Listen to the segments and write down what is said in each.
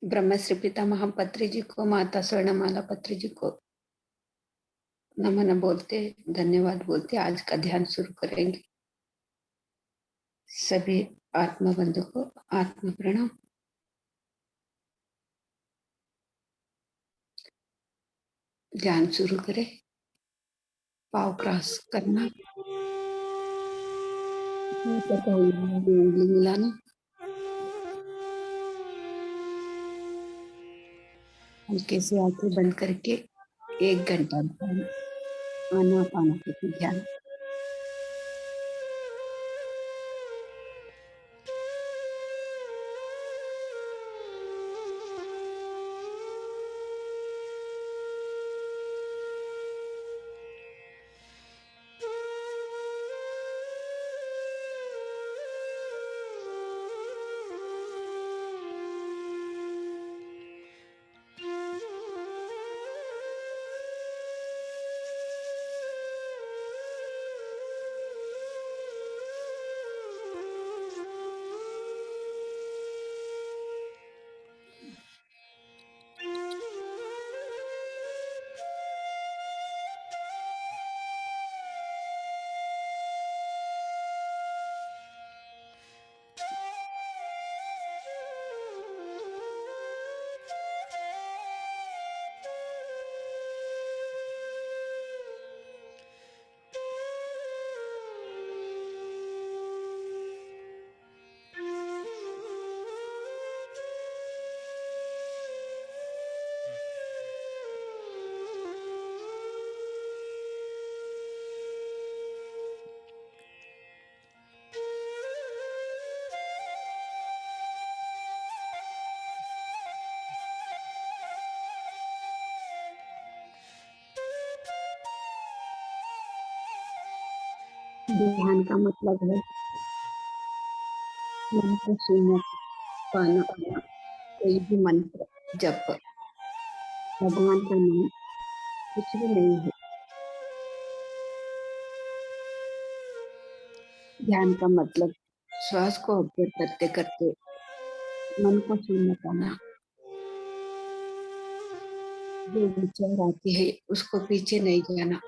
ब्रह्मश्री पितामह पत्री जी को, माता स्वर्णमाला पत्री जी को नमन बोलते, धन्यवाद बोलते आज का ध्यान शुरू करेंगे। सभी आत्मा बंधु को आत्म प्रणाम। ध्यान शुरू करें। पाव क्रॉस करना, उंगली मिलाना, हल्के से आंखें बंद करके 1 घंटा ध्यान, आनापानसति ध्यान। ध्यान का मतलब है मन को शून्य पाना। कोई भी मंत्र जप, भगवान का नाम कुछ भी नहीं है। ध्यान का मतलब श्वास को ऑब्जर्व करते करते मन को शून्य पाना। जो विचार आती है उसको पीछे नहीं जाना।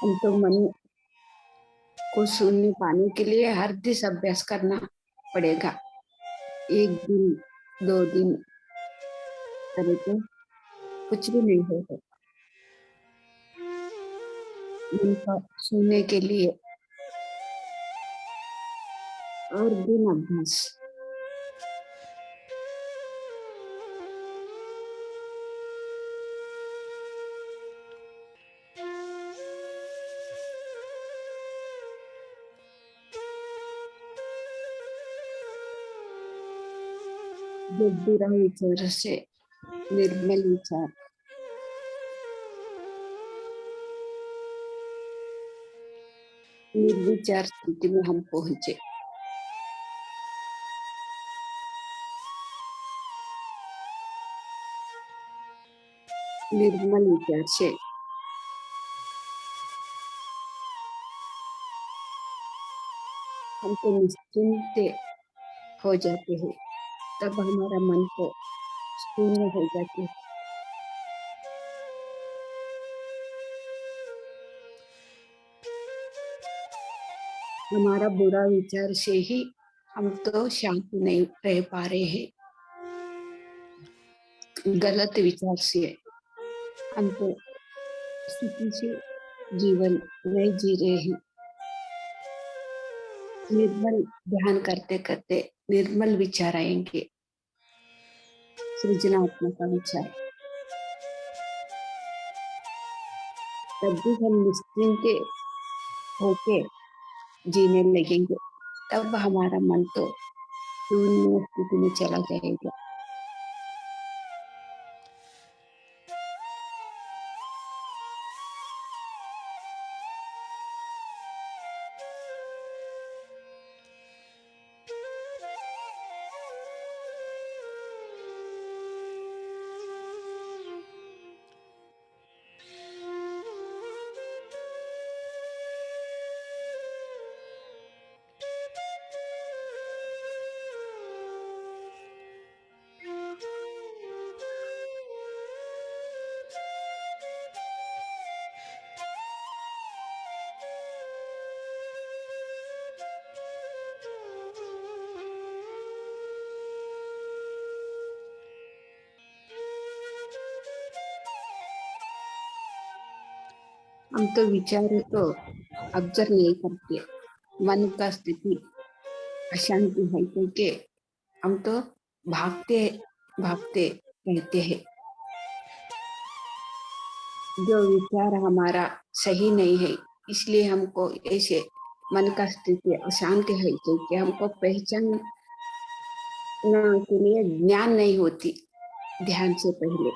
हम तो मन को शून्य पाने के लिए हर दिस अभ्यास करना पड़ेगा। 1 दिन 2 दिन करे तो कुछ भी नहीं हो सकता। मन को छूने के लिए और दिन अभ्यास। बुरा विचार से निर्मल विचार, निर्विचार स्थिति में हम पहुंचे। निर्मल विचार से हम तो निश्चिंत हो जाते हैं। तब हमारा मन को शून्य हो जाती है। हमारा बुरा विचार से ही हम तो शांत नहीं रह पा रहे हैं। गलत विचार से हम तो सुखी से जीवन नहीं जी रहे हैं। निर्मल ध्यान करते करते निर्मल विचार आएंगे, सृजनात्मक विचार। तब भी हम निश्चिंत होके जीने लगेंगे। तब हमारा मन तो शून्य स्थिति में चला जाएगा। हम तो विचार को ऑब्जर्व नहीं करते। मन का स्थिति अशांति है क्योंकि हम तो भागते भागते रहते हैं। जो विचार हमारा सही नहीं है, इसलिए हमको ऐसे मन का स्थिति अशांत है क्योंकि हमको पहचान के लिए ज्ञान नहीं होती। ध्यान से पहले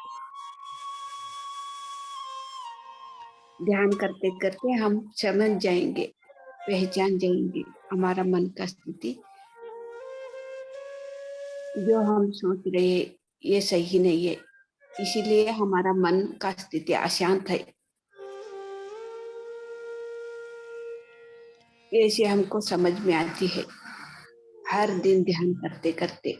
ध्यान करते करते हम समझ जाएंगे, पहचान जाएंगे हमारा मन का स्थिति। जो हम सोच रहे हैं ये सही नहीं है, इसीलिए हमारा मन का स्थिति अशांत है। ऐसे हमको समझ में आती है हर दिन ध्यान करते करते।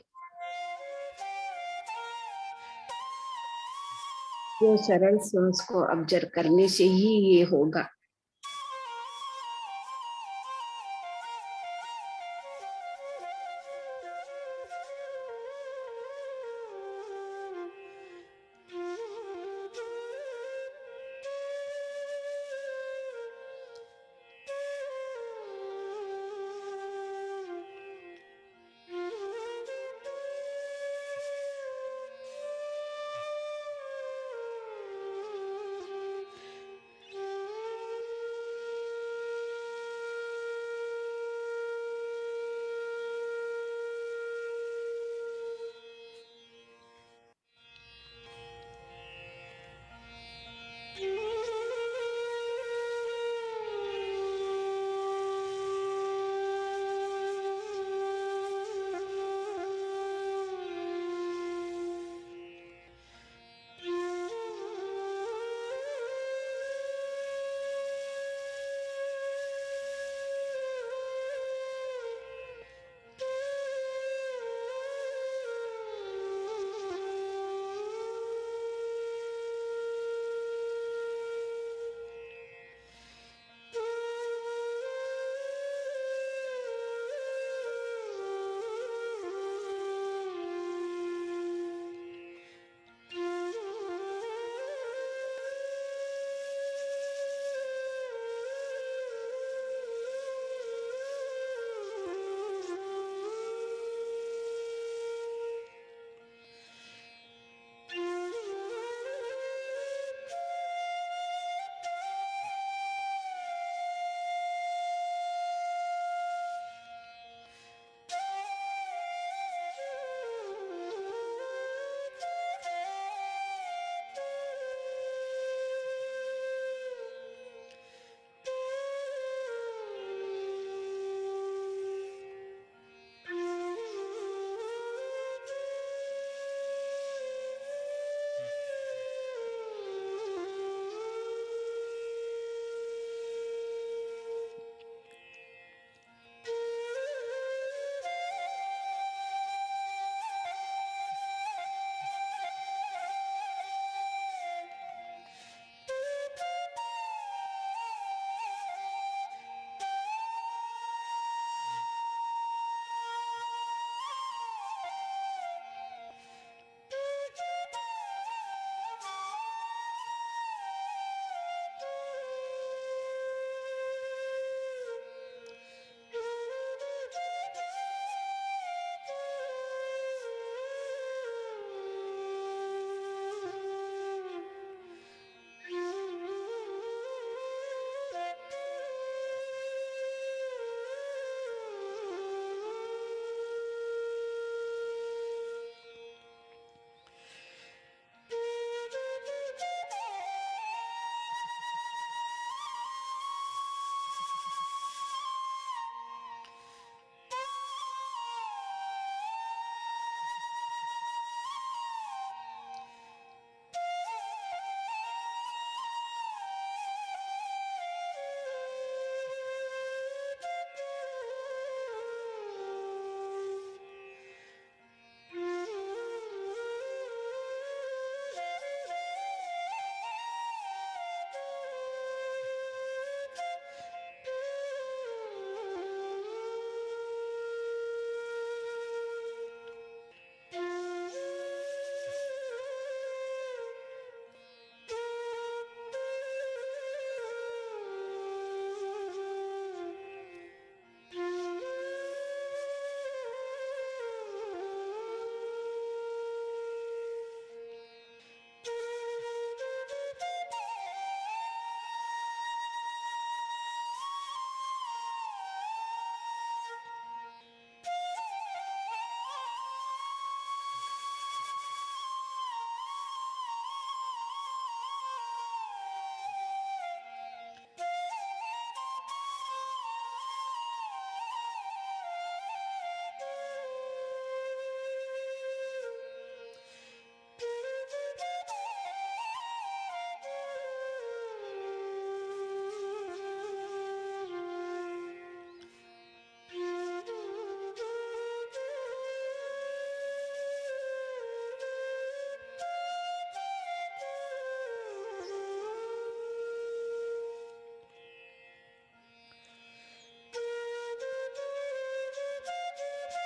जो सरल सांस को ऑब्जर्व करने से ही ये होगा।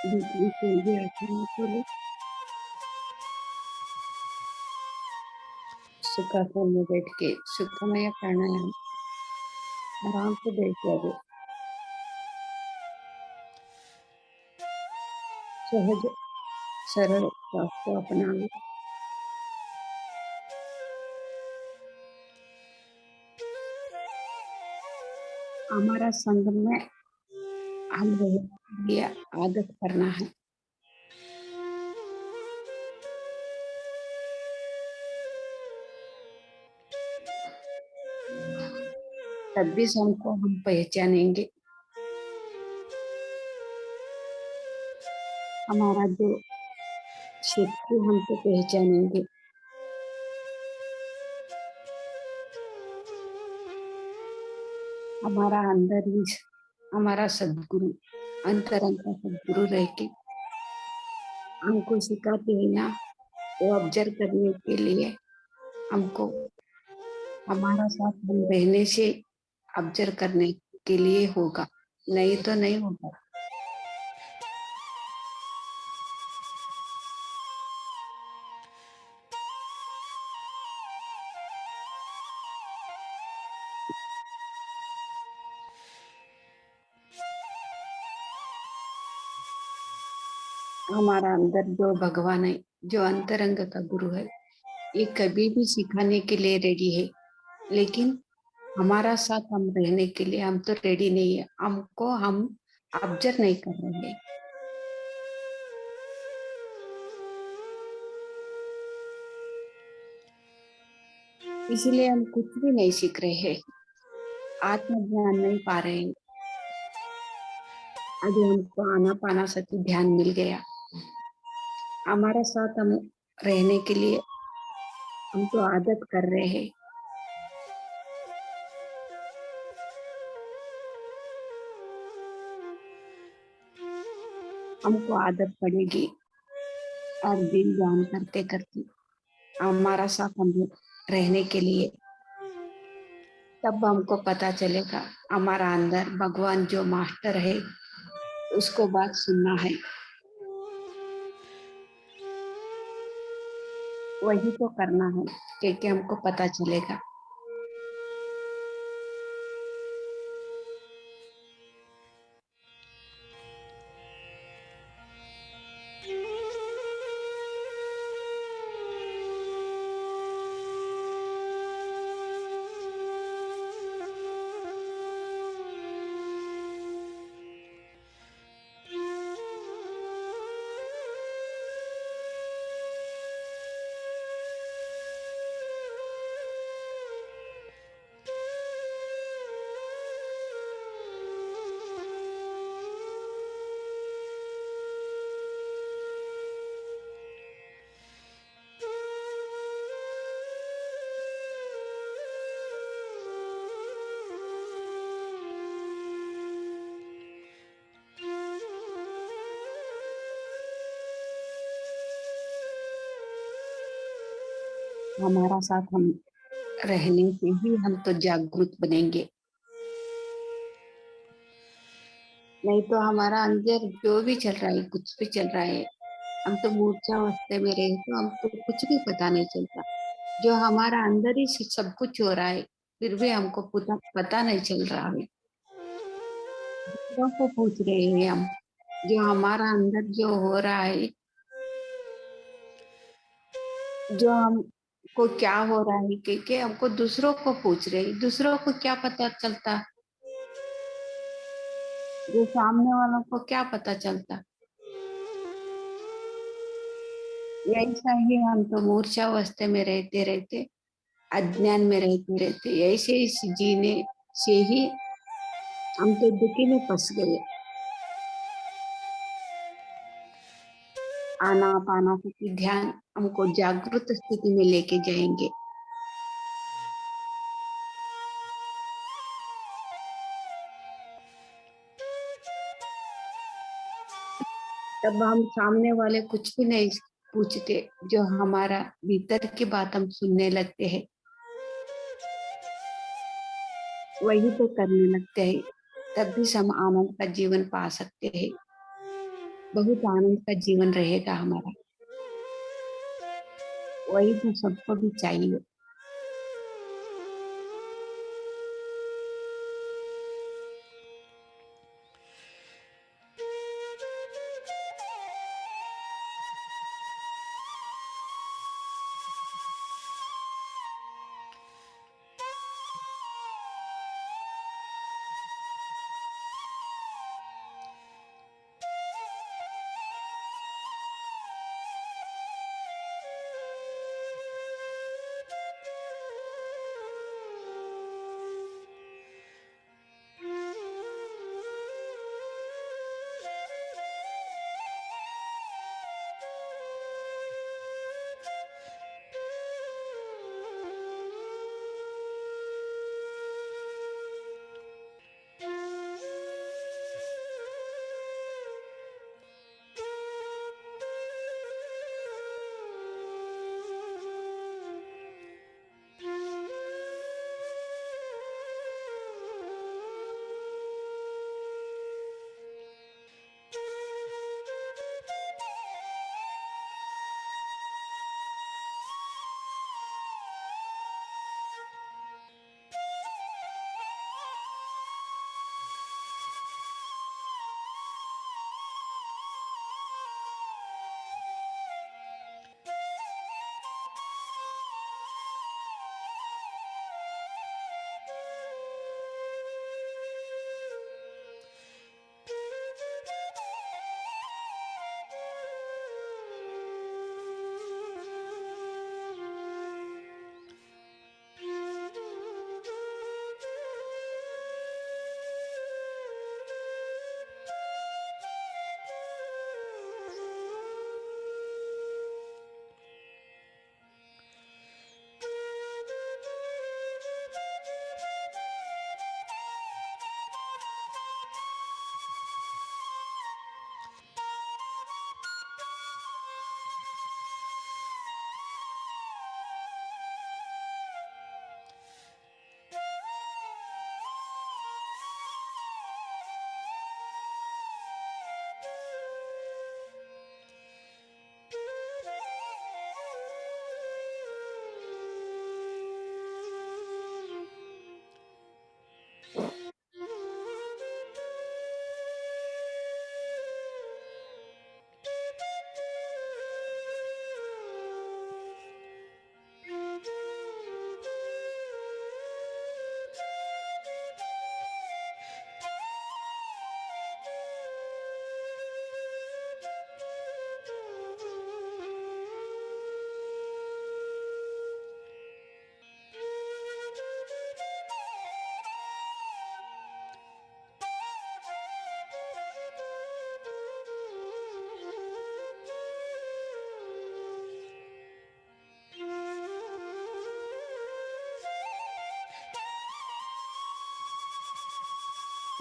बीच में कोई भी आसन न खोले, सुखासन में बैठ के सुखमय प्राणायाम आराम से बैठ जाओ। सहज सरल श्वास को अपनाओ। हमारा संग में हम रहने के लिए आदत करना है। तभी संग को हम पहचानेंगे। हमारा जो शक्ति हमको पहचानेंगे। हमारा अंदर ही हमारा सदगुरु अंतरंग का सदगुरु रह के हमको सिखाते हैं ना, वो ऑब्जर्व करने के लिए हमको हमारा साथ हम रहने से ऑब्जर्व करने के लिए होगा, नहीं तो नहीं होगा। हमारा अंदर जो भगवान है, जो अंतरंग का गुरु है, ये कभी भी सिखाने के लिए रेडी है, लेकिन हमारा साथ हम रहने के लिए हम तो रेडी नहीं है। हमको हम ऑब्जर्व नहीं कर रहे हैं, इसलिए हम कुछ भी नहीं सीख रहे हैं, आत्मज्ञान नहीं पा रहे हैं। अभी हमको आनापाना सती ध्यान मिल गया, हमारा साथ हम रहने के लिए हम तो आदत कर रहे हैं। हमको आदत पड़ेगी और दिन ध्यान करते करते हमारा साथ हम रहने के लिए, तब हमको पता चलेगा हमारा अंदर भगवान जो मास्टर है उसको बात सुनना है, वही तो करना है, क्योंकि हमको पता चलेगा। हमारा साथ हम रहने से ही हम तो जागरूक बनेंगे, नहीं तो हमारा अंदर जो भी चल रहा है, कुछ भी चल रहा है, हम तो मूर्छा अवस्था में रहे तो हमको कुछ भी पता नहीं चलता। जो हमारा अंदर ही सब कुछ हो रहा है, फिर भी हमको पता नहीं चल रहा है। दूसरों को पूछ रहे हैं हम, जो हमारा अंदर जो हो रहा है, जो हमको क्या हो रहा है, क्योंकि हमको दूसरों को पूछ रहे हैं, दूसरों को क्या पता चलता, जो सामने वालों को क्या पता चलता। ऐसा ही हम तो मूर्छा अवस्था में रहते रहते, अज्ञान में रहते रहते, ऐसे इस जीने से ही हम तो दुखी में फंस गए। आनापाना सती ध्यान हमको जागृत स्थिति में लेके जाएंगे। तब हम सामने वाले कुछ भी नहीं पूछते, जो हमारा भीतर की बात हम सुनने लगते हैं, वही तो करने लगते हैं, तब भी हम आनंद का जीवन पा सकते हैं। बहुत आनंद का जीवन रहेगा हमारा। वही तो सबको भी चाहिए।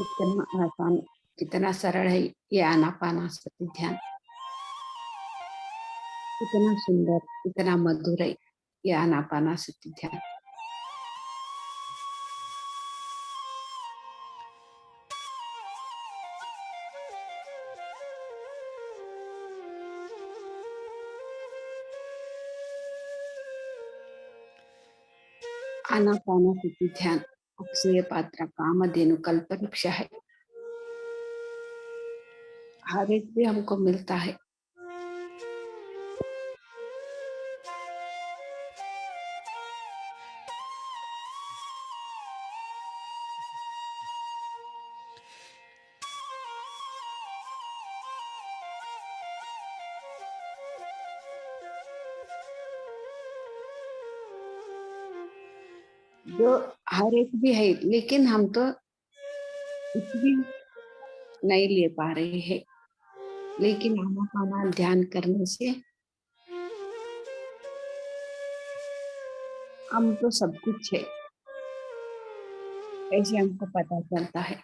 कितना आसान, कितना सरल है ये आनापानासती ध्यान। कितना सुंदर, कितना मधुर है ये आनापानासती ध्यान। आनापानासती ध्यान अक्षय पात्र कामधेनु कल्पवृक्ष है। हर एक भी हमको मिलता है। जो हर एक भी है, लेकिन हम तो कुछ भी नहीं ले पा रहे हैं। लेकिन आनापाना ध्यान करने से हम तो सब कुछ है, ऐसे हमको पता चलता है।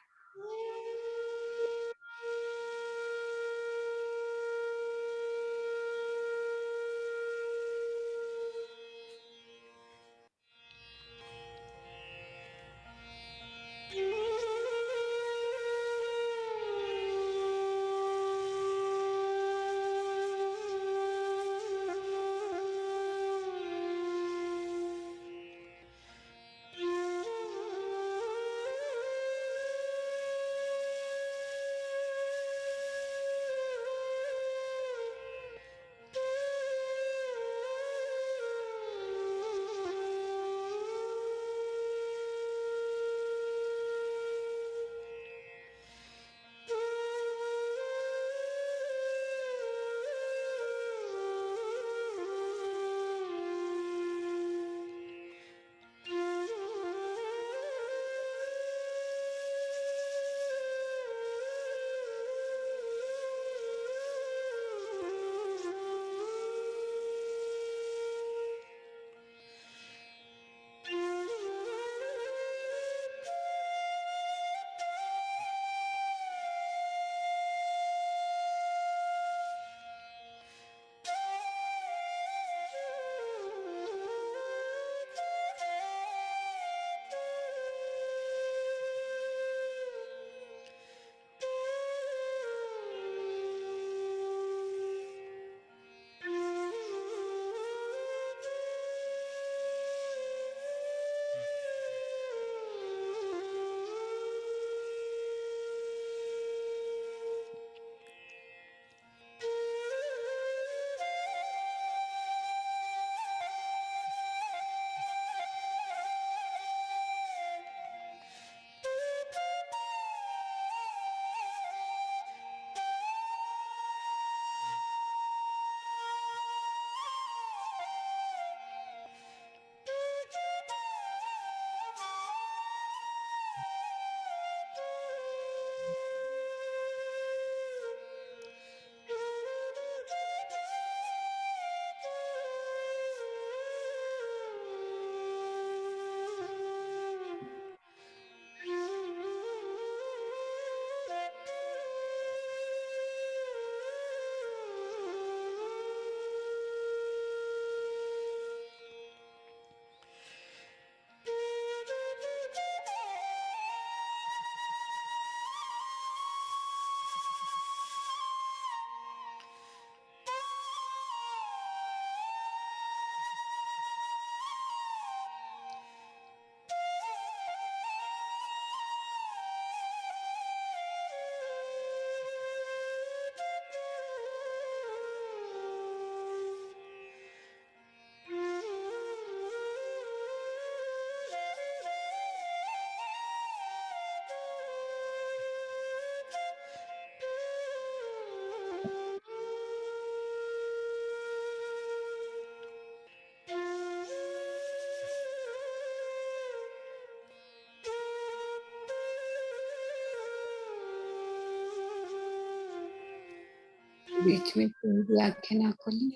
बीच में कोई भी आंखें ना खोले।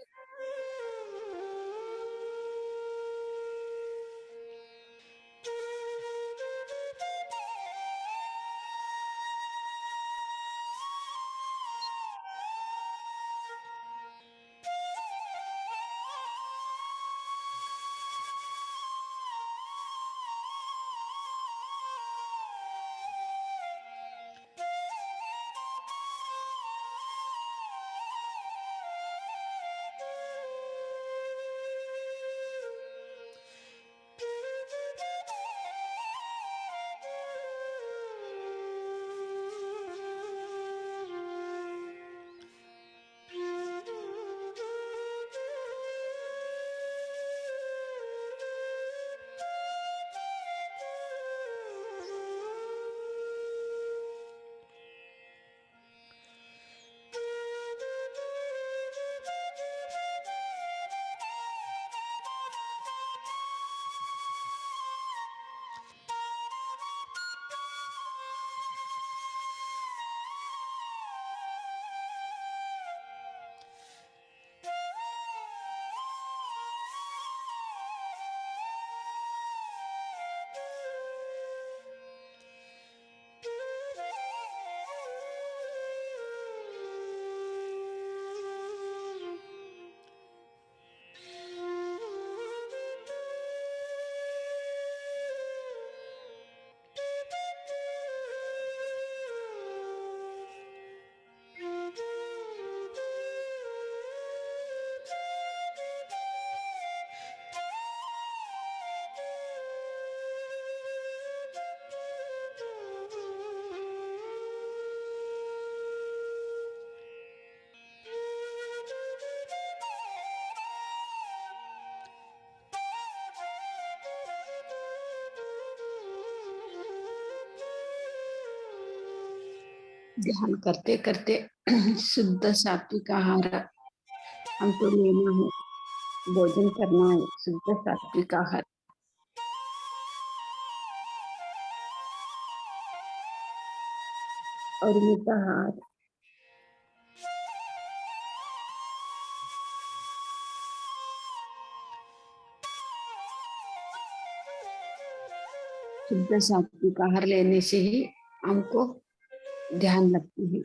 ध्यान करते करते शुद्ध सात्विक आहार हमको लेना है, भोजन करना है, शुद्ध सात्विक आहार। और मिताहार, शुद्ध सात्विक आहार लेने से ही हमको ध्यान लगती है।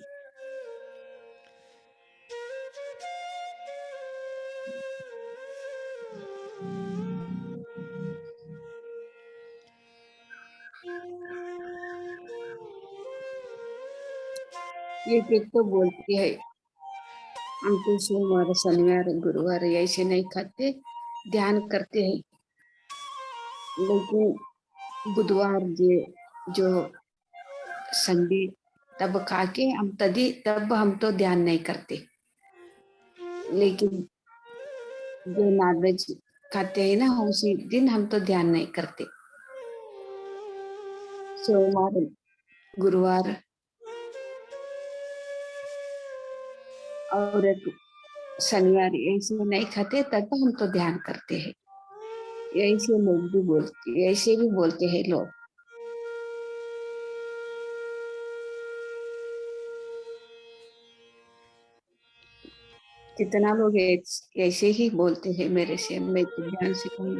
ये एक तो बोलती है हम तो सोमवार शनिवार गुरुवार ऐसे नहीं खाते, ध्यान करते हैं, लेकिन बुधवार जो संडे तब खा के हम तब हम तो ध्यान नहीं करते। लेकिन जो नॉनवेज खाते हैं ना, उसी दिन हम तो ध्यान नहीं करते। सोमवार गुरुवार और शनिवार ऐसे नहीं खाते, तब हम तो ध्यान करते हैं। ऐसे लोग भी बोलते, ऐसे भी बोलते हैं लोग। कितना लोग ऐसे ही बोलते हैं मेरे से, मैं तो ध्यान से कहूँ।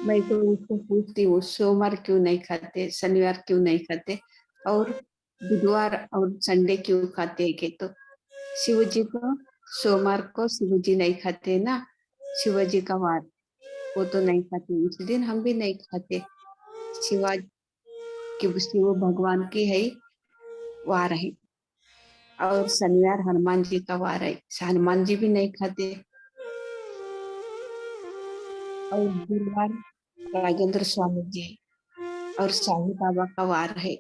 मैं तो उसको पूछती हूँ सोमवार क्यों नहीं खाते, शनिवार क्यों नहीं खाते, और बुधवार और संडे क्यों खाते हैं? के तो शिव जी को सोमवार को शिव जी नहीं खाते ना, शिव जी का वार, वो तो नहीं खाते, उस दिन हम भी नहीं खाते। शिवा की, शिव भगवान की है वार है। और शनिवार हनुमान जी का वार है, हनुमान जी भी नहीं खाते। और गुरुवार राजेंद्र स्वामी जी और साईं बाबा का वार है,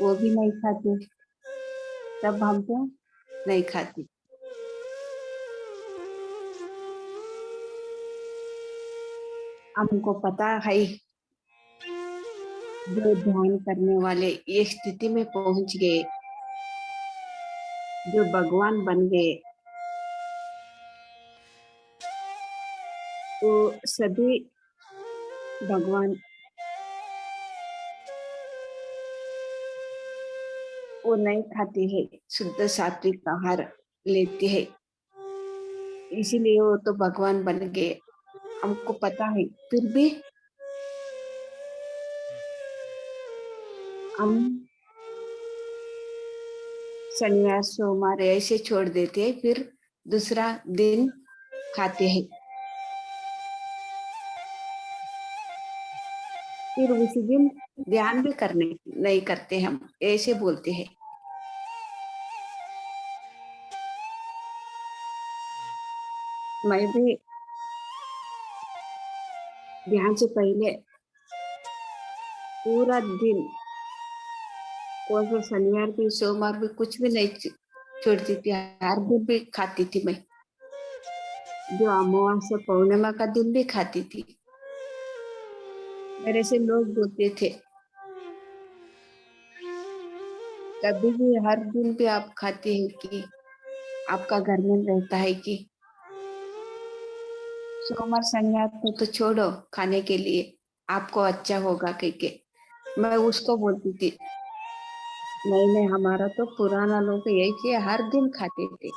वो भी नहीं खाते, तब हम तो नहीं खाते। हमको पता है, जो ध्यान करने वाले ये स्थिति में पहुंच गए, जो भगवान बन गए, वो सभी भगवान वो नहीं खाती है, शुद्ध सात्विक आहार लेती है, इसीलिए वो तो भगवान बन गए, हमको पता है। फिर भी हम शनिवार सोमवार ऐसे छोड़ देते हैं, फिर दूसरा दिन खाते हैं, फिर उसी दिन ध्यान भी करने नहीं करते, हम ऐसे बोलते हैं। मैं भी ध्यान से पहले पूरा दिन, कोई भी शनिवार भी सोमवार भी कुछ भी नहीं छोड़ती थी, हर दिन भी खाती थी मैं, जो अमावस्या पौर्णिमा का दिन भी खाती थी। मेरे से लोग बोलते थे, कभी भी हर दिन भी आप खाते हैं कि आपका घर में रहता है कि सोमवार शनिवार तो छोड़ो खाने के लिए, आपको अच्छा होगा कह के। मैं उसको बोलती थी, नहीं नहीं, हमारा तो पुराना लोग यही हर दिन खाते थे,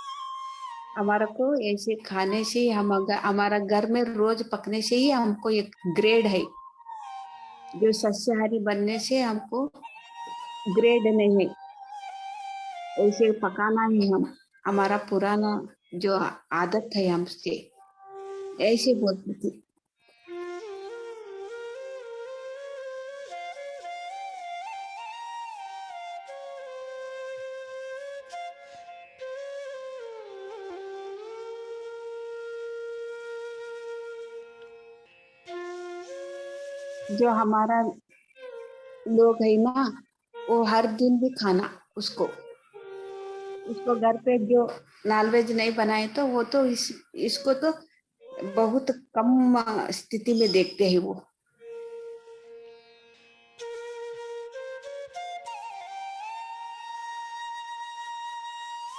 हमारा को ऐसे खाने से ही हमारा घर में रोज पकने से ही हमको एक ग्रेड है, जो सस्याहारी बनने से हमको ग्रेड नहीं है, ऐसे पकाना ही हम, हमारा पुराना जो आदत है हमसे, ऐसे बोलती थी। जो हमारा लोग है ना, वो हर दिन भी खाना, उसको उसको घर पे जो नॉनवेज नहीं बनाए तो वो तो इसको तो बहुत कम स्थिति में देखते हैं वो।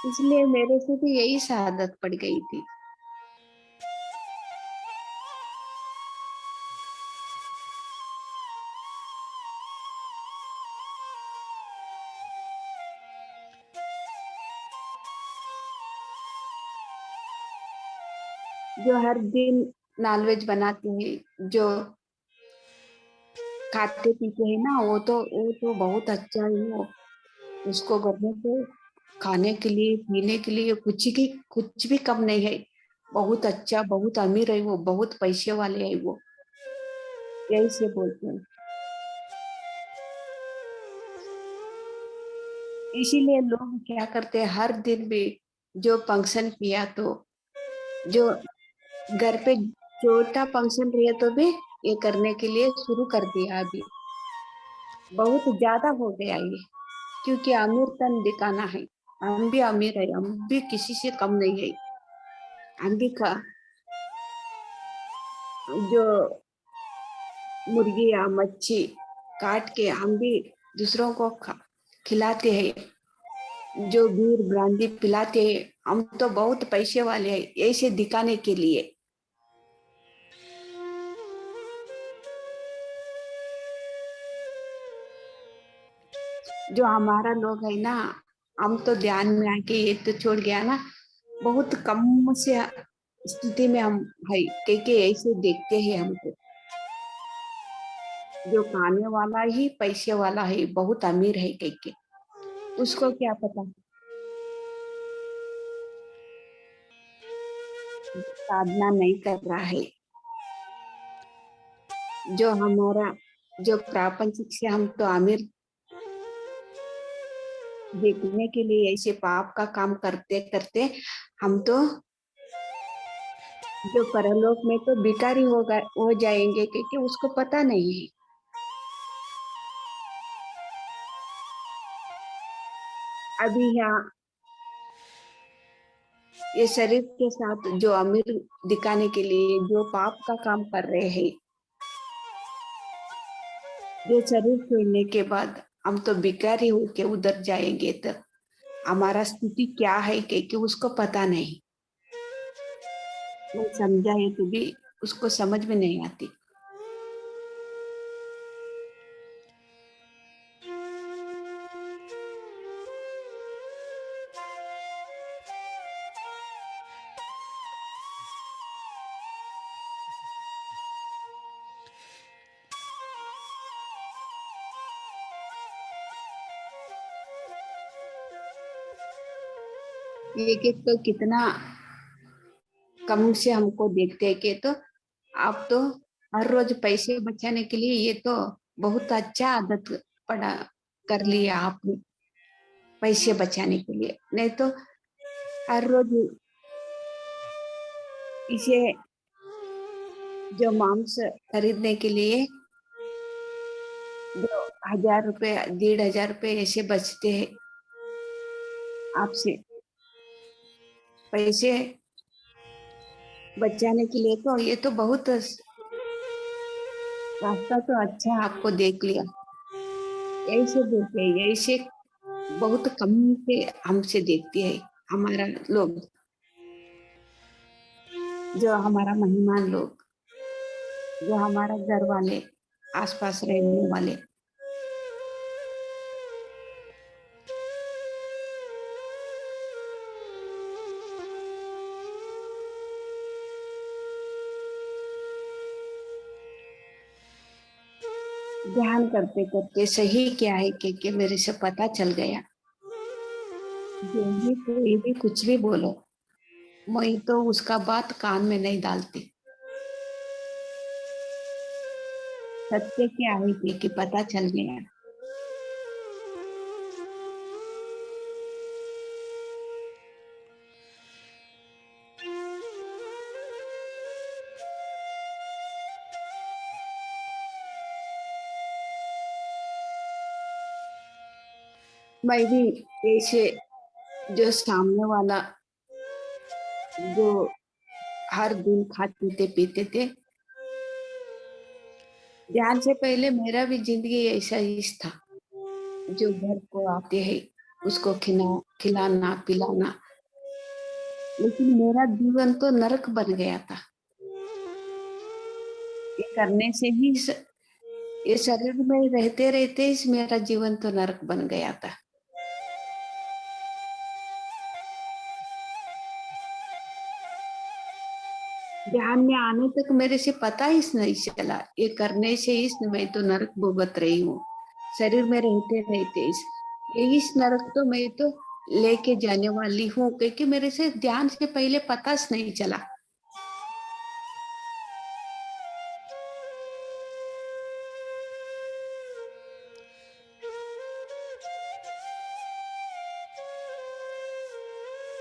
इसलिए मेरे से भी यही शहादत पड़ गई थी। जो हर दिन नॉनवेज बनाते हैं, जो खाते पीते हैं ना, वो तो बहुत अच्छा है वो, उसको करने से खाने के लिए पीने के लिए कुछ भी कम नहीं है, बहुत अच्छा, बहुत अमीर है वो, बहुत पैसे वाले है वो, यही से बोलते हैं। इसीलिए लोग क्या करते हैं, हर दिन भी जो फंक्शन किया तो, जो घर पे छोटा फंक्शन रहे तो भी ये करने के लिए शुरू कर दिया अभी, बहुत ज्यादा हो गया ये, क्योंकि अमीर तन दिखाना है, हम भी अमीर है, हम भी किसी से कम नहीं है, हम भी जो मुर्गी या मच्छी काट के हम भी दूसरों को खिलाते हैं, जो बीर ब्रांदी पिलाते हैं, हम तो बहुत पैसे वाले हैं, ऐसे दिखाने के लिए। जो हमारा लोग है ना, हम तो ध्यान में आके ये तो छोड़ गया ना, बहुत कम से स्थिति में हम है, के ऐसे देखते हैं हमको, जो खाने वाला ही पैसे वाला है, बहुत अमीर है के उसको क्या पता साधना नहीं कर रहा है। जो हमारा जो प्रापंचिक से हम तो अमीर देखने के लिए ऐसे पाप का काम करते करते हम तो जो परलोक में तो भिखारी हो जाएंगे, क्योंकि उसको पता नहीं है। अभी यहाँ ये शरीर के साथ जो अमीर दिखाने के लिए जो पाप का काम कर रहे हैं, जो शरीर छोड़ने के बाद हम तो भिखारी होके उधर जाएंगे, तो हमारा स्थिति क्या है कि उसको पता नहीं, वो समझाए तो भी उसको समझ में नहीं आती। एक एक तो कितना कम से हमको देखते हैं कि तो आप तो हर रोज पैसे बचाने के लिए ये तो बहुत अच्छा आदत पड़ा कर लिया आपने, पैसे बचाने के लिए। नहीं तो हर रोज इसे जो मांस खरीदने के लिए जो 1,000 रुपए 1,500 रुपए ऐसे बचते हैं आपसे पैसे बचाने के लिए, तो ये तो बहुत रास्ता तो अच्छा आपको देख लिया। ऐसे बोलते हैं, ऐसे बहुत कम से हमसे देखती है हमारा लोग, जो हमारा मेहमान लोग, जो हमारा घर वाले, आसपास रहने वाले। ध्यान करते करते सही क्या है कि मेरे से पता चल गया। जो भी कोई भी कुछ भी बोलो, मैं तो उसका बात कान में नहीं डालती। सत्य क्या है कि पता चल गया। मैं भी ऐसे जो सामने वाला जो हर दिन खाते थे पीते थे, ध्यान से पहले मेरा भी जिंदगी ऐसा ही था। जो घर को आते हैं उसको खिलाना पिलाना, लेकिन मेरा जीवन तो नरक बन गया था। ये करने से ही ये शरीर में रहते रहते ही मेरा जीवन तो नरक बन गया था। ध्यान में आने तक मेरे से पता ही नहीं चला, ये करने से ही मैं तो नरक भुगत रही हूँ। शरीर में रहते रहते ये इस नरक तो मैं तो लेके जाने वाली हूँ, क्योंकि मेरे से ध्यान से पहले पता नहीं चला।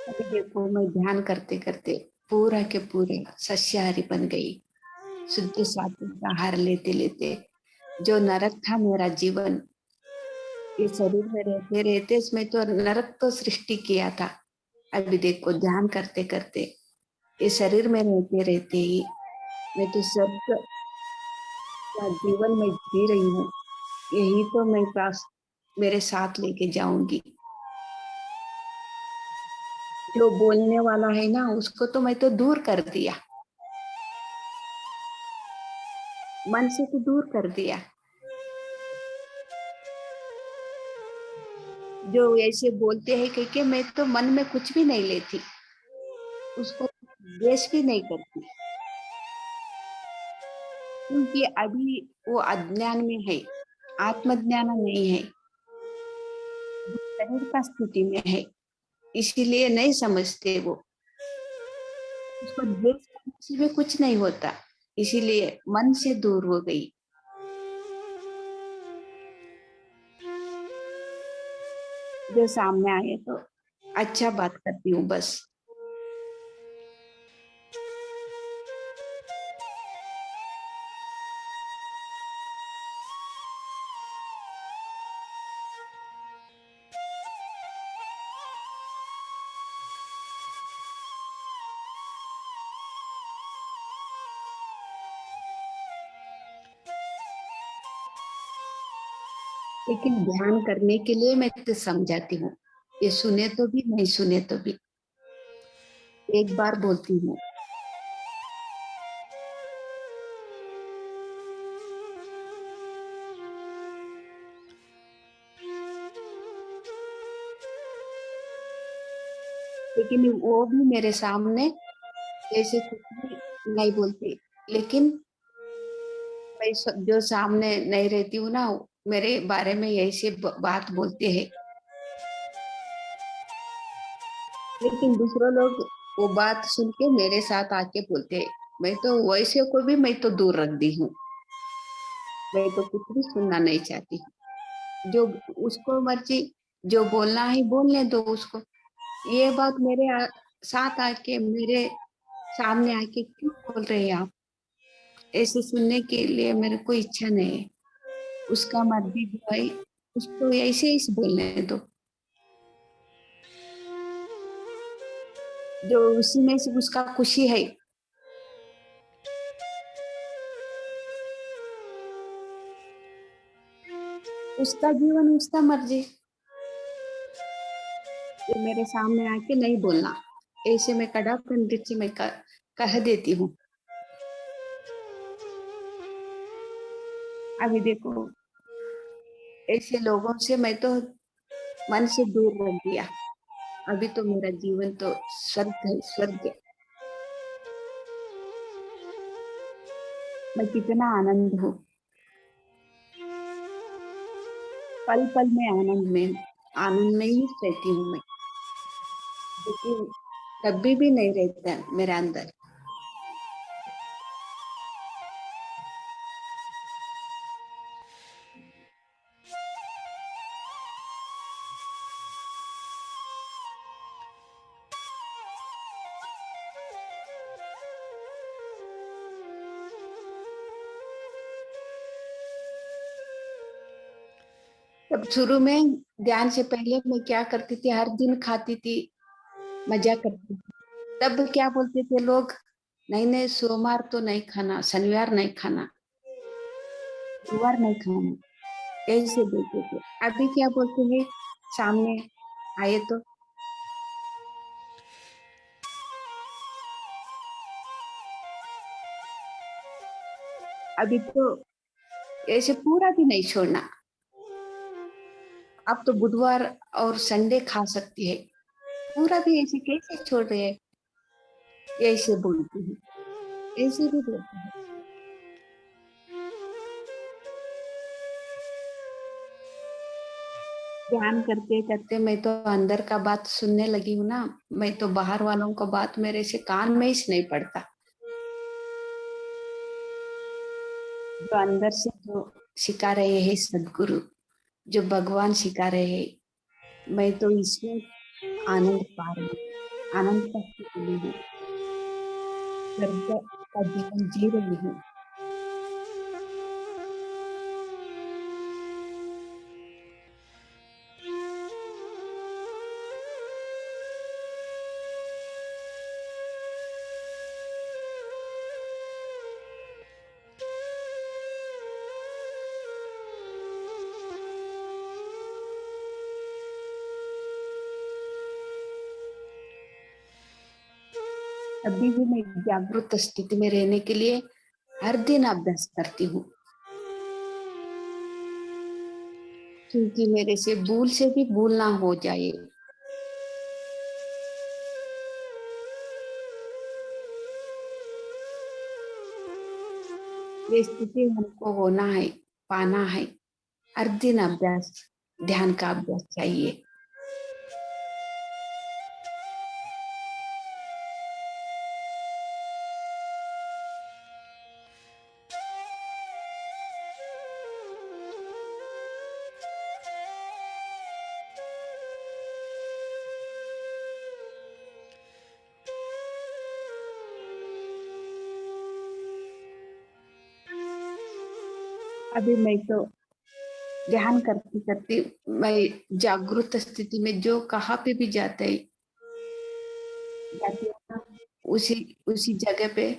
अभी देखो मैं ध्यान करते करते पूरा के पूरे सस्याहारी बन गई, शुद्ध सात्विक आहार लेते लेते। जो नरक था मेरा जीवन, ये शरीर में रहते रहते इसमें तो नरक तो सृष्टि किया था। अभी देखो ध्यान करते करते ये शरीर में रहते रहते ही मैं तो स्वर्ग का जीवन में जी रही हूँ। यही तो मैं पास मेरे साथ लेके जाऊंगी। जो बोलने वाला है ना उसको तो मैं तो दूर कर दिया, मन से तो दूर कर दिया। जो ऐसे बोलते हैं कि मैं तो मन में कुछ भी नहीं लेती, उसको द्वेष भी नहीं करती, क्योंकि अभी वो अज्ञान में है, आत्मज्ञान नहीं है, शरीर का स्थिति में है, इसीलिए नहीं समझते वो। उसको द्वेष करने से भी कुछ नहीं होता, इसीलिए मन से दूर हो गई। जो सामने आए तो अच्छा बात करती हूँ बस। लेकिन ध्यान करने के लिए मैं तो समझाती हूँ, ये सुने तो भी नहीं सुने तो भी एक बार बोलती हूँ। लेकिन वो भी मेरे सामने ऐसे कुछ भी नहीं बोलते, लेकिन मैं जो सामने नहीं रहती हूँ ना, मेरे बारे में ऐसे बात बोलते हैं लेकिन दूसरे लोग वो बात सुन के मेरे साथ आके बोलते हैं, मैं तो वैसे को भी मैं तो दूर रख दी हूँ, मैं तो कुछ भी सुनना नहीं चाहती। जो उसको मर्जी, जो बोलना है बोलने दो उसको। ये बात मेरे साथ आके, मेरे सामने आके क्यों बोल रहे हैं आप? ऐसे सुनने के लिए मेरे को इच्छा नहीं है। उसका मर्जी जो है उसको ऐसे ही बोलने दो। जो उसी में से उसका खुशी है, उसका जीवन, उसका मर्जी। ये मेरे सामने आके नहीं बोलना, ऐसे मैं कड़ा पंडित से मैं कह देती हूँ। अभी देखो, ऐसे लोगों से मैं तो मन से दूर रख दिया। अभी तो मेरा जीवन तो स्वर्ग है, स्वर्ग। मैं कितना आनंद हूँ, पल पल में आनंद में, आनंद में ही रहती हूँ मैं। लेकिन कभी भी नहीं रहता मेरे अंदर। तब शुरू में ध्यान से पहले मैं क्या करती थी, हर दिन खाती थी, मजा करती थी। तब क्या बोलते थे लोग, नहीं नहीं सोमवार तो नहीं खाना, शनिवार नहीं खाना, गुरुवार नहीं खाना, ऐसे बोलते थे। अभी क्या बोलते हैं, सामने आए तो अभी तो ऐसे पूरा भी नहीं छोड़ना। अब तो बुधवार और संडे खा सकती है, पूरा भी ऐसे कैसे छोड़ रहे हैं? ऐसे बोलती है, ऐसे भी बोलते हैं। ध्यान करते करते मैं तो अंदर का बात सुनने लगी हूँ ना। मैं तो बाहर वालों का बात मेरे से कान में ही नहीं पड़ता। जो अंदर से जो सिखा रहे हैं सदगुरु, जो भगवान सिखा रहे हैं, मैं तो इसमें आनंद पा रही हूँ, आनंद का स्थिति में हूँ, स्वर्ग का जीवन जी रही हूँ। अभी भी मैं जागरूक स्थिति में रहने के लिए हर दिन अभ्यास करती हूँ, क्योंकि मेरे से भूल से भी भूल ना हो जाए। ये स्थिति हमको होना है, पाना है। हर दिन अभ्यास, ध्यान का अभ्यास चाहिए। अभी मैं तो ध्यान करती करती, मैं जागरूक स्थिति में जो कहाँ पे भी जाती हूँ ना, उसी उसी जगह पे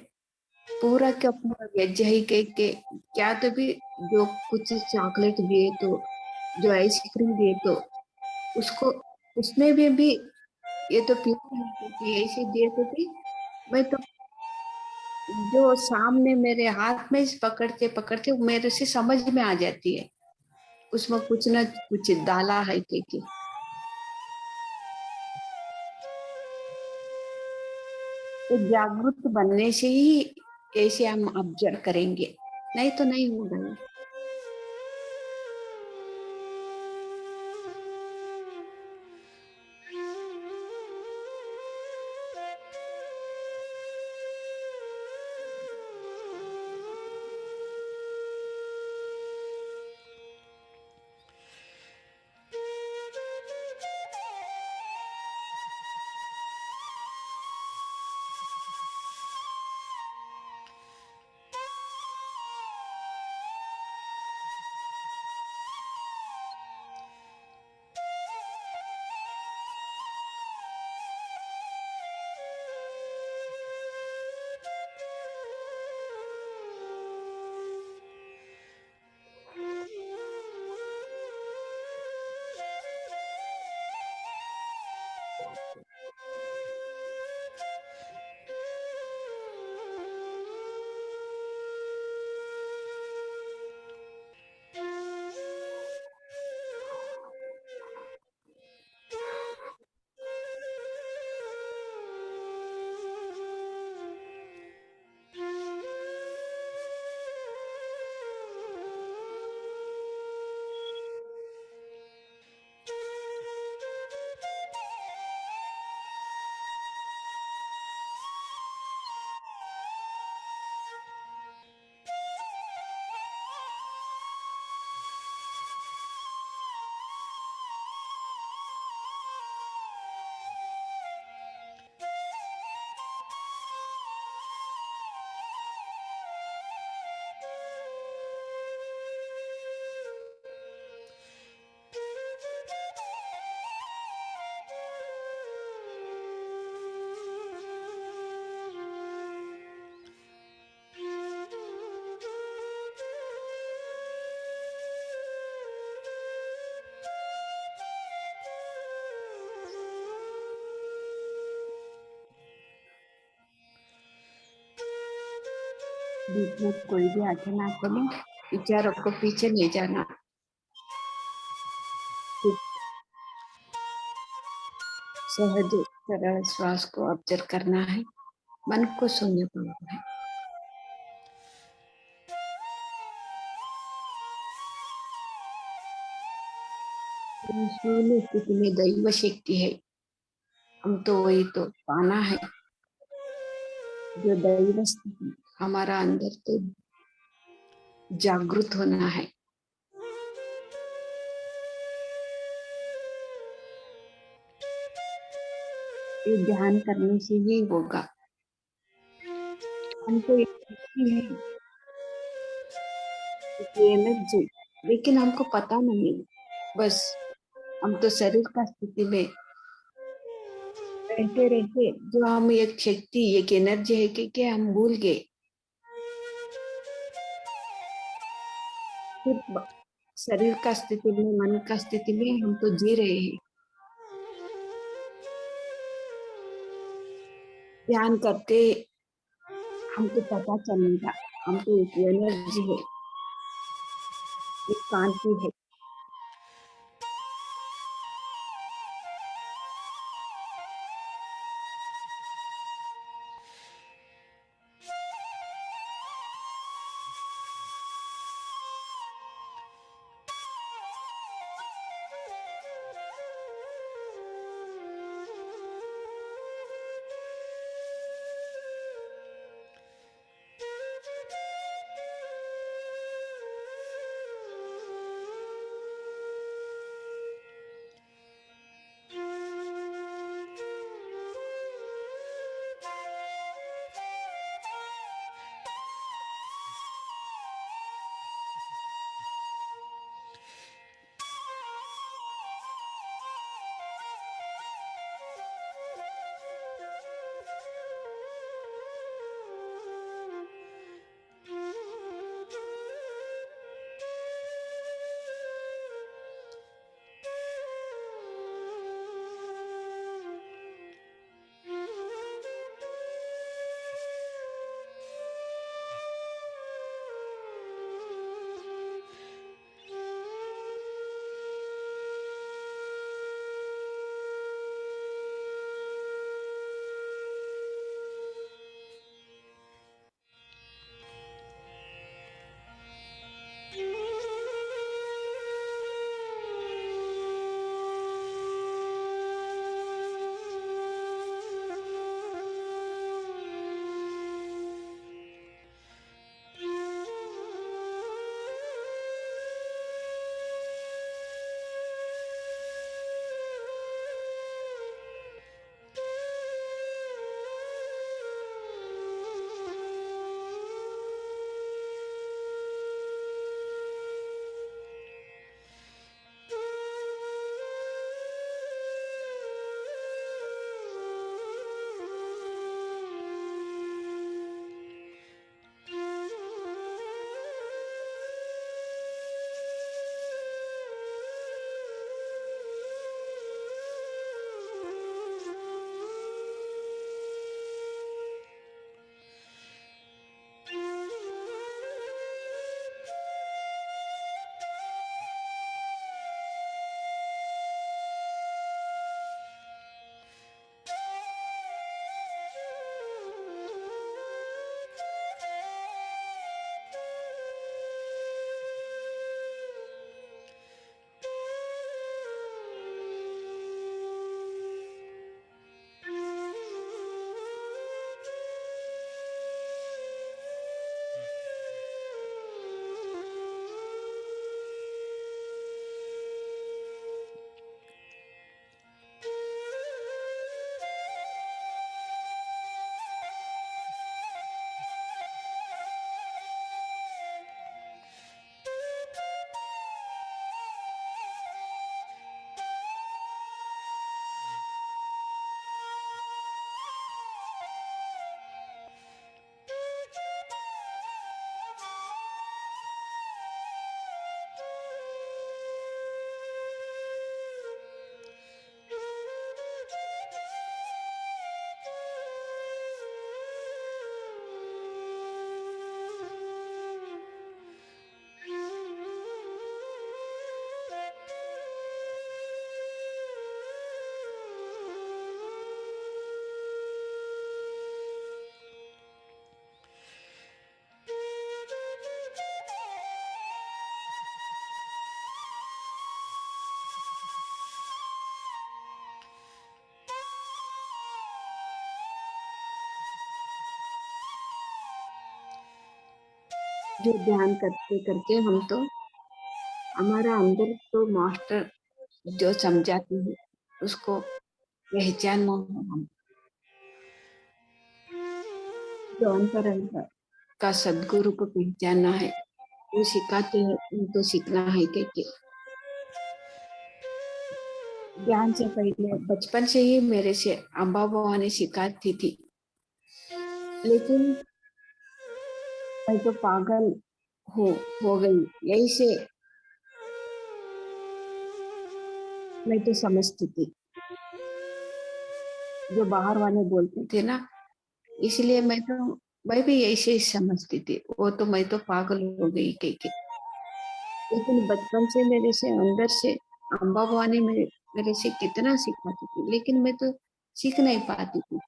पूरा का पूरा वेज ही के क्या तो भी, जो कुछ चॉकलेट दिए तो, जो आइसक्रीम दिए तो उसको, उसमें भी ये तो प्योर है, क्योंकि ऐसे दिए तो भी मैं तो, जो सामने मेरे हाथ में पकड़ते पकड़ते मेरे से समझ में आ जाती है, उसमें कुछ ना कुछ डाला है के। तो जागरूक बनने से ही ऐसे हम ऑब्जर्व करेंगे, नहीं तो नहीं होगा ये। बीच में कोई भी आगे ना चले, विचारों को पीछे ले जाना, सहज सरल श्वास को ऑब्जर्व करना है, मन को शून्य करना है। शून्य स्थिति में दैव शक्ति है, हम तो वही तो पाना है, जो दैव स्थिति हमारा अंदर तो जागृत होना है। ये ध्यान करने से ही होगा। हम तो है एनर्जी, लेकिन हमको पता नहीं, बस हम तो शरीर का स्थिति में रहते रहते जो हम एक शक्ति एक एनर्जी है कि हम भूल गए। सिर्फ शरीर का स्थिति में, मन का स्थिति में हम तो जी रहे हैं। ध्यान करके हमको पता चलेगा, हम तो एक एनर्जी है, एक कांति है। जो ध्यान करते करते हम तो हमारा अंदर तो मास्टर जो समझाती है उसको पहचानना है हम। जो अंतर का सदगुरु को पहचानना है, वो सिखाते हैं उनको सीखना है कि ज्ञान से पहले बचपन से ही मेरे से अम्बा भवानी सिखाती थी, लेकिन मैं तो पागल हो हो गई। यही से मैं तो समझती थी जो बाहर वाले बोलते थे ना, इसलिए मैं भी ऐसे ही समझती थी, वो तो मैं तो पागल हो गई कह के। लेकिन बचपन से मेरे से अंदर से अम्बा भवानी मेरे से कितना सिखाती थी, लेकिन मैं तो सीख नहीं पाती थी।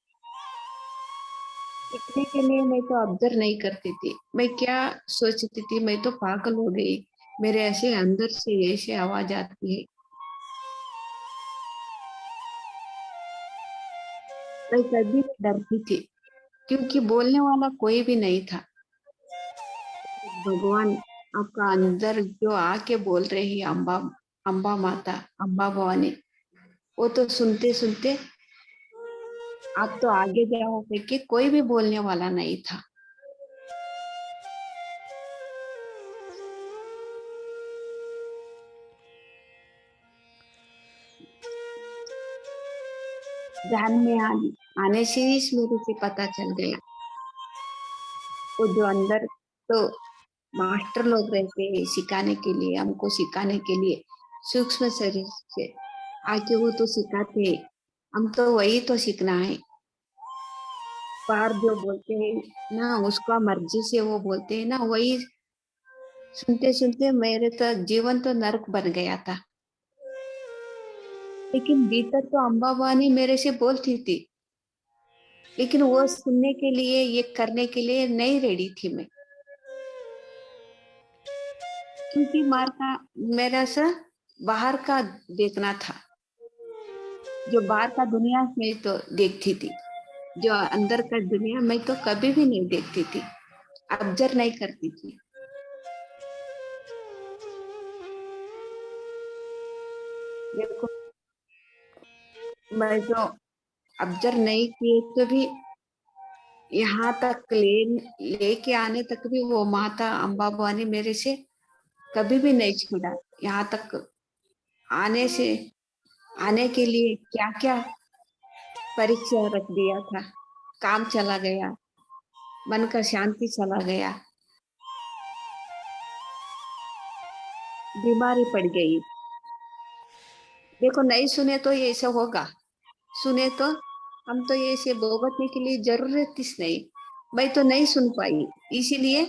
सीखने के लिए मैं तो ऑब्जर्व नहीं करती थी। मैं क्या सोचती थी, मैं तो पागल हो गई, मेरे ऐसे अंदर से ऐसे आवाज आती है। मैं कभी भी डरती थी, क्योंकि बोलने वाला कोई भी नहीं था। भगवान आपका अंदर जो आके बोल रही है, अम्बा अम्बा माता, अम्बा भवानी, वो तो सुनते सुनते आप तो आगे जाओगे कि कोई भी बोलने वाला नहीं था। ध्यान में आने से ही मेरे से पता चल गया, वो जो अंदर तो मास्टर लोग रहते हैं सिखाने के लिए, हमको सिखाने के लिए सूक्ष्म शरीर से आके वो तो सिखाते हैं, हम तो वही तो सीखना है। बाहर जो बोलते हैं ना, उसका मर्जी से वो बोलते हैं ना, वही सुनते सुनते मेरे तो जीवन तो नरक बन गया था। लेकिन भीतर तो अम्बा वानी मेरे से बोलती थी, लेकिन वो सुनने के लिए, ये करने के लिए नहीं रेडी थी मैं, क्योंकि मार का मेरा सा बाहर का देखना था। जो बाहर का दुनिया में तो देखती थी, जो अंदर का दुनिया मैं तो कभी भी नहीं देखती थी, ऑब्जर्व नहीं करती थी। देखो, मैं तो ऑब्जर्व नहीं किए तो भी यहाँ तक लेके आने तक भी वो माता अम्बा भवानी मेरे से कभी भी नहीं छोड़ा। यहाँ तक आने से आने के लिए क्या क्या परीक्षा रख दिया था, काम चला गया, मन का शांति चला गया, बीमारी पड़ गई। देखो, नहीं सुने तो ये ऐसा होगा, सुने तो हम तो ये से भुगतने के लिए जरूरत ही नहीं। मैं तो नहीं सुन पाई, इसीलिए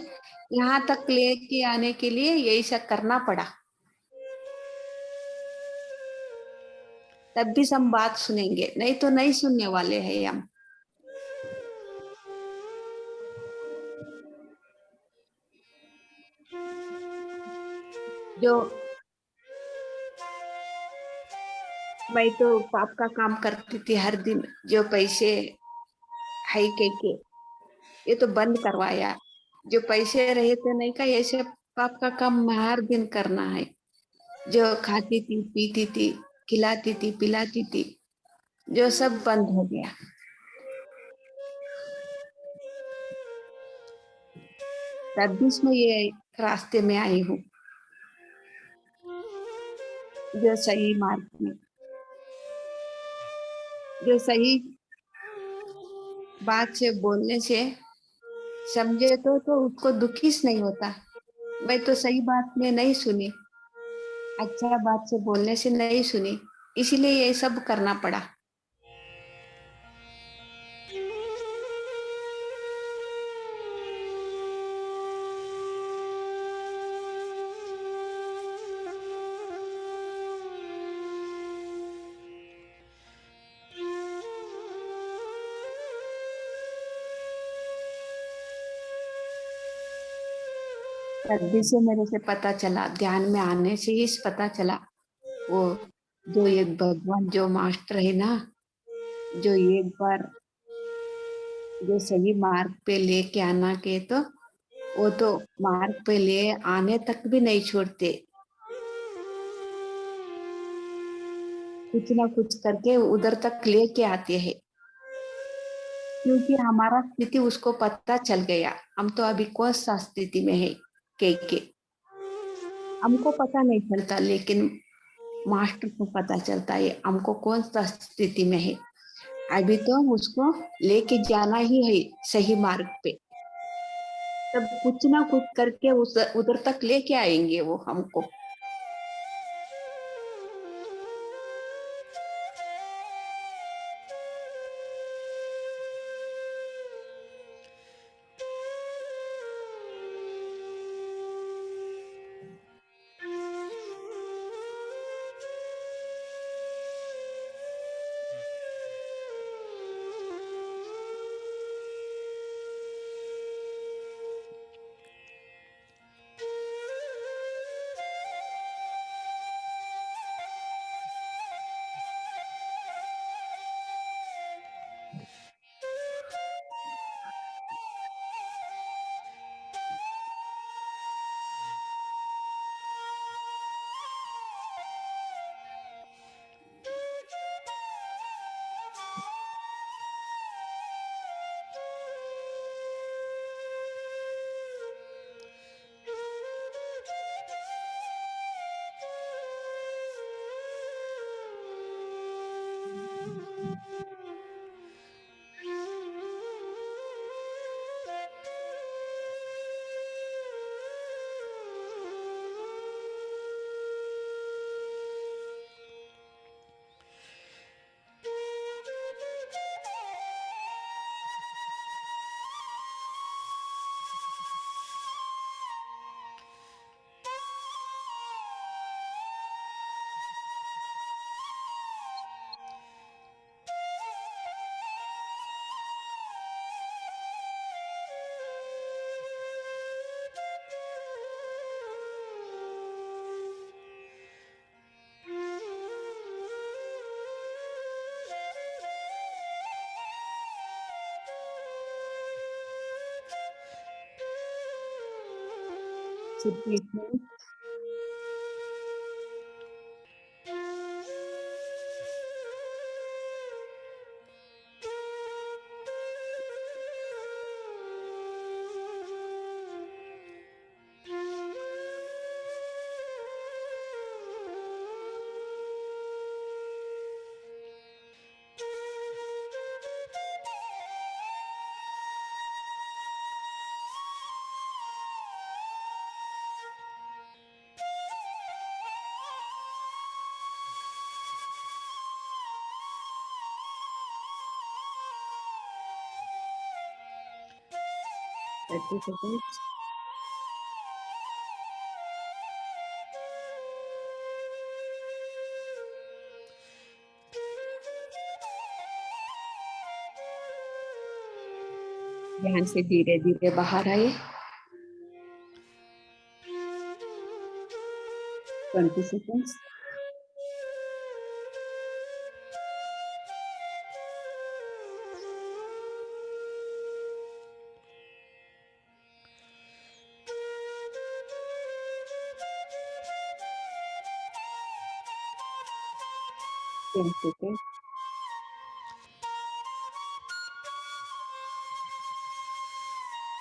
यहाँ तक लेके आने के लिए यही सब करना पड़ा। तब भी हम बात सुनेंगे, नहीं तो नहीं सुनने वाले हैं हम। जो मैं तो पाप का काम करती थी हर दिन, जो पैसे है के ये तो बंद करवाया। जो पैसे रहे थे नहीं का, ऐसे पाप का काम हर दिन करना है। जो खाती थी पीती थी, खिलाती थी पिलाती थी, जो सब बंद हो गया। तब भी मैं ये रास्ते में आई हूँ, जो सही मार्ग में, जो सही बात से बोलने से समझे तो उसको दुखी नहीं होता। मैं तो सही बात में नहीं सुनी, अच्छा बात से बोलने से नहीं सुनी, इसीलिए ये सब करना पड़ा। तभी से मेरे से पता चला, ध्यान में आने से ही पता चला, वो जो एक भगवान जो मास्टर है ना, जो एक बार जो सही मार्ग पे लेके आना के तो वो तो मार्ग पे ले आने तक भी नहीं छोड़ते, कुछ ना कुछ करके उधर तक लेके आते हैं, क्योंकि हमारा स्थिति उसको पता चल गया। हम तो अभी कौन सा स्थिति में है के हमको पता नहीं चलता, लेकिन मास्टर को पता चलता है हमको कौन सा स्थिति में है। अभी तो उसको लेके जाना ही है सही मार्ग पे, तब कुछ ना कुछ करके उस उधर तक लेके आएंगे वो हमको। सिर्फ एक मिनट। Thirty second. ध्यान से धीरे धीरे बाहर आए। 20 seconds. Ten second.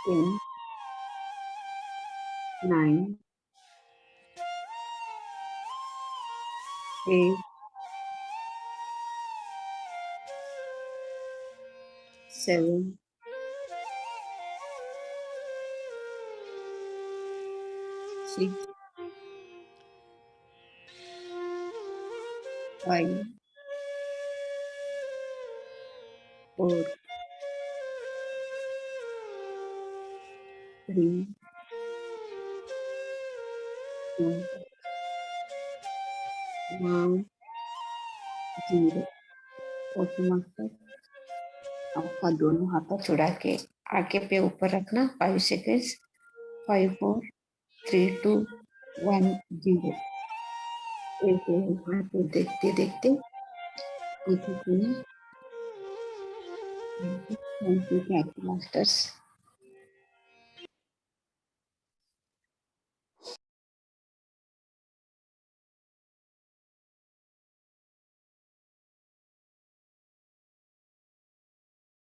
10, 9, 8, 7, 6, 5, 4, 3, 2, 1, 0। Okay master, आपका दोनों हाथों छुड़ा के आगे पे ऊपर रखना। 5 सेकेंड्स। 5, 4, 3, 2, 1, 0। एक हाथ को देखते देखते थैंक यू मास्टर्स।